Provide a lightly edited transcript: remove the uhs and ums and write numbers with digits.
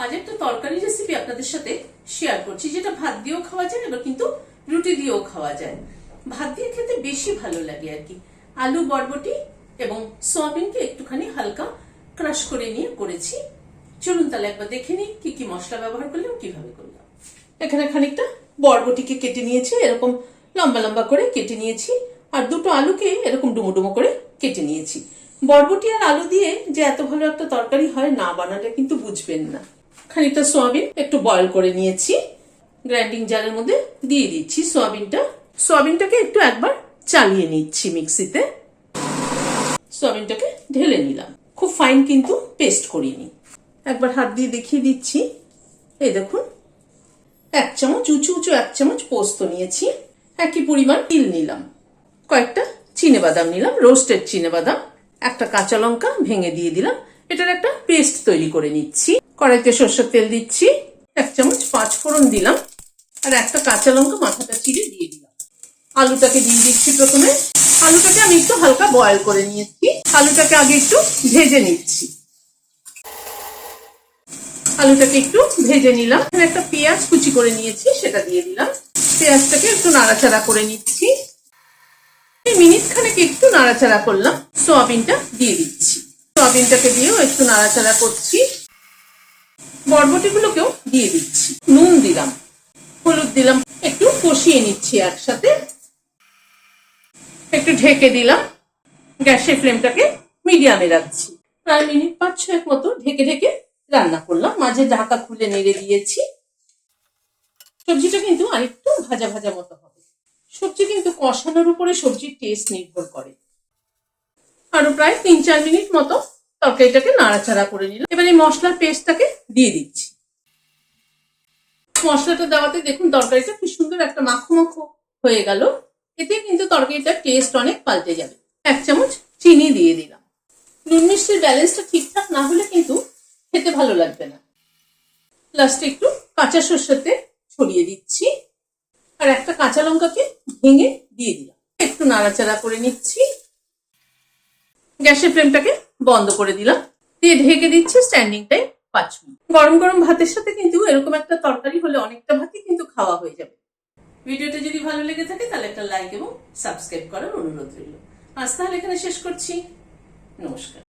আজ একটা তরকারি রেসিপি আপনাদের সাথে শেয়ার করছি, যেটা ভাত দিয়েও খাওয়া যায়, এবার কিন্তু রুটি দিয়েও খাওয়া যায়। ভাত দিয়ে খেতে বেশি ভালো লাগে আর কি। আলু, বরবটি এবং সয়াবিনকে একটুখানি হালকা ক্রাশ করে নিয়ে করেছি। চলুন তাহলে একবার দেখে নিই কি কি মশলা ব্যবহার করলাম, কিভাবে করলাম। এখানে খানিকটা বরবটিকে কেটে নিয়েছি, এরকম লম্বা লম্বা করে কেটে নিয়েছি। আর দুটো আলুকে এরকম ডুমো ডুমো করে কেটে নিয়েছি। বরবটি আর আলু দিয়ে যে এত ভালো একটা তরকারি হয়, না বানালে কিন্তু বুঝবেন না। খানিকটা সয়াবিন একটু বয়েল করে নিয়েছি, গ্রাইন্ডিং জারের মধ্যে দিয়ে দিচ্ছি সয়াবিনটাকে একটু একবার চালিয়ে নিচ্ছি মিক্সিতে। সয়াবিনটাকে ঢেলে নিলাম, খুব ফাইন কিন্তু পেস্ট করিনি। একবার হাত দিয়ে দেখিয়ে দিচ্ছি। এই দেখুন, 1 চামচ উঁচু উঁচু 1 চামচ পোস্ত নিয়েছি, একই পরিমাণ তিল নিলাম, কয়েকটা চিনেবাদাম নিলাম, রোস্টেড চিনেবাদাম, একটা কাঁচা লঙ্কা ভেঙে দিয়ে দিলাম। এটার একটা পেস্ট তৈরি করে নিচ্ছি। কড়াইতে সরষের তেল দিচ্ছি, 1 চামচ 5 ফোড়ন দিলাম, আর একটা কাঁচা লঙ্কা মাথাটা চিড়ে দিয়ে দিলাম। আলুটাকে দিয়ে দিচ্ছি প্রথমে। আলুটাকে আমি একটু হালকা বয়েল করে নিয়েছি, আলুটাকে আগে একটু ভেজে নিচ্ছি। আলুটাকে একটু ভেজে নিলাম। একটা পেঁয়াজ কুচি করে নিয়েছি, সেটা দিয়ে দিলাম। পেঁয়াজটাকে একটু নাড়াচাড়া করে নিচ্ছি। মিনিট খানেক একটু নাড়াচাড়া করলাম, সয়াবিনটা দিয়ে দিচ্ছি। সয়াবিনটাকে দিয়েও একটু নাড়াচাড়া করছি। বরবটিগুলোকেও দিয়ে দিচ্ছি। নুন দিলাম, হলুদ দিলাম, একটু কষিয়ে নিচ্ছি একসাথে। একটু ঢেকে দিলাম, গ্যাসের ফ্লেমটাকে মিডিয়ামে রাখছি। প্রায় মিনিট 5-6 মতো ঢেকে ঢেকে রান্না করলাম, মাঝে ঢাকা খুলে নেড়ে দিয়েছি। সবজিটা কিন্তু আরেকটু ভাজা ভাজা মতো হবে। সবজি কিন্তু কষানোর উপরে সবজির টেস্ট নির্ভর করে। আরো প্রায় 3-4 মিনিট মতো তরকারিটাকে নাড়াচাড়া করে নিলাম। এবার এই মশলার পেস্টটাকে দিয়ে দিচ্ছি। মশলাটা দেওয়াতে দেখুন তরকারিটা কি সুন্দর একটা মাখো মাখো হয়ে গেল। এতে কিন্তু তরকারিটার টেস্ট অনেক পাল্টে যাবে। 1 চামচ চিনি দিয়ে দিলাম। নুন মিষ্টির ব্যালেন্সটা ঠিকঠাক না হলে কিন্তু খেতে ভালো লাগবে না। লাস্টে একটু কাঁচা সরষের তেল ছড়িয়ে দিচ্ছি, আর একটা কাঁচা লঙ্কাকে ভেঙে দিয়ে দিলাম। একটু নাড়াচাড়া করে নিচ্ছি। গ্যাসের ফ্লেমটাকে বন্ধ করে দিলাম, দিয়ে ঢেকে দিচ্ছি স্ট্যান্ডিং টাইম 5 মিনিট। গরম গরম ভাতের সাথে কিন্তু এরকম একটা তরকারি হলে অনেকটা ভাতই কিন্তু খাওয়া হয়ে যাবে। ভিডিওটা যদি ভালো লেগে থাকে তাহলে একটা লাইক এবং সাবস্ক্রাইব করার অনুরোধ রইল। আজ তাহলে এখানে শেষ করছি। নমস্কার।